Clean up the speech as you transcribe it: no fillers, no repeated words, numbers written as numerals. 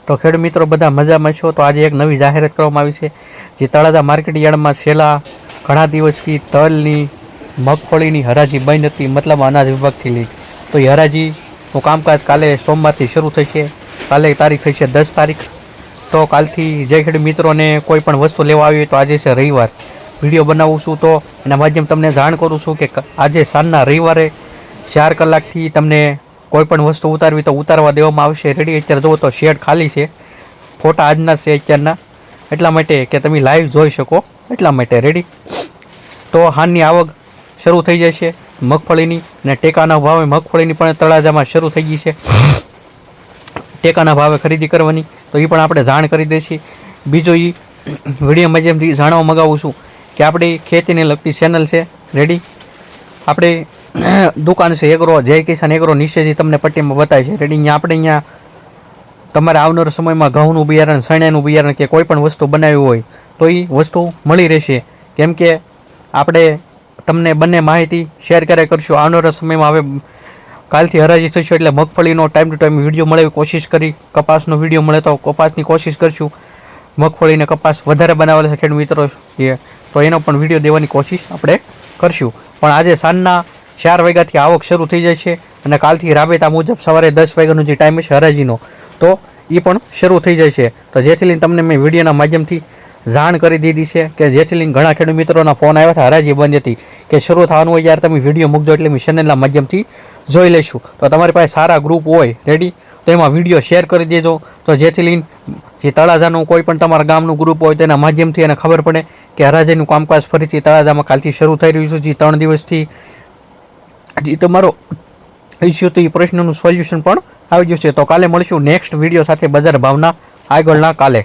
તો ખેડૂત મિત્રો બધા મજામાં છો? તો આજે એક નવી જાહેરાત કરવામાં આવી છે જે તળાજા માર્કેટ યાર્ડમાં છેલ્લા ઘણા દિવસથી તલની મગફળીની હરાજી બંધ હતી, મતલબ અનાજ વિભાગથી લઈ. તો એ હરાજીનું કામકાજ કાલે સોમવારથી શરૂ થશે. કાલે તારીખ થશે 10 તારીખ. તો કાલથી જે ખેડૂત મિત્રોને કોઈ પણ વસ્તુ લેવા આવી હોય તો આજે છે રવિવાર, વિડીયો બનાવું છું તો એના માધ્યમ તમને જાણ કરું છું કે આજે સાંજના રવિવારે 4 કલાકથી તમને કોઈ પણ વસ્તુ ઉતારવી તો ઉતારવા દેવામાં આવશે. રેડી અત્યારે જુઓ તો શેડ ખાલી છે, ફોટા આજના છે અત્યારના, એટલા માટે કે તમે લાઈવ જોઈ શકો એટલા માટે. રેડી તો હાલની આવક શરૂ થઈ જશે મગફળીની, અને ટેકાના ભાવે મગફળીની પણ તળાજામાં શરૂ થઈ ગઈ છે. ટેકાના ભાવે ખરીદી કરવાની તો એ પણ આપણે જાણ કરી દઈશું. બીજો એ વિડીયો માધ્યમથી જાણવા મગાવું છું કે આપણી ખેતીને લગતી ચેનલ છે. રેડી આપણે દુકાન છે એગ્રો, જય કિસાન એગ્રો, નીચેથી તમને પટ્ટીમાં બતાવે છે. રેડી અહીંયા તમારે આવનારા સમયમાં ઘઉંનું બિયારણ, ચણાનું બિયારણ કે કોઈ પણ વસ્તુ બનાવવી હોય તો એ વસ્તુ મળી રહેશે. કેમ કે આપણે તમને બંને માહિતી શેર કર્યા કરશું. આવનારા સમયમાં હવે કાલથી હરાજી થશે એટલે મગફળીનો ટાઈમ ટુ ટાઈમ વિડીયો મળે એવી કોશિશ કરી. કપાસનો વિડીયો મળે તો કપાસની કોશિશ કરશું. મગફળીને કપાસ વધારે બનાવેલા છે ખેડૂત મિત્રો તો એનો પણ વિડીયો દેવાની કોશિશ આપણે કરશું. પણ આજે સાંજના 4 વાગ્યાથી આવક શરૂ થઈ જશે અને કાલથી રાબેતા મુજબ સવારે 10 વાગ્યાનો જે ટાઈમ છે હરાજીનો તો એ પણ શરૂ થઈ જશે. તો જેથી લઈને તમને મેં વિડીયોના માધ્યમથી જાણ કરી દીધી છે કે જેથી લઈને ઘણા ખેડૂત મિત્રોના ફોન આવ્યા હતા, હરાજી બંધ હતી કે શરૂ થવાનું હોય યાર તમે વિડીયો મૂકજો એટલે મેં ચેનલના માધ્યમથી જોઈ લઈશું. તો તમારી પાસે સારા ગ્રુપ હોય રેડી તો એમાં વિડીયો શેર કરી દેજો, તો જેથી લઈને જે તળાજાનું કોઈ પણ તમારા ગામનું ગ્રુપ હોય તેના માધ્યમથી એને ખબર પડે કે હરાજીનું કામકાજ ફરીથી તળાજામાં કાલથી શરૂ થઈ રહ્યું છે. જે 3 દિવસથી એ તમારો ઇસ્યુ તો એ પ્રશ્નનું સોલ્યુશન પણ આવી જશે. તો કાલે મળીશું નેક્સ્ટ વિડીયો સાથે બજાર ભાવના આગળના કાલે.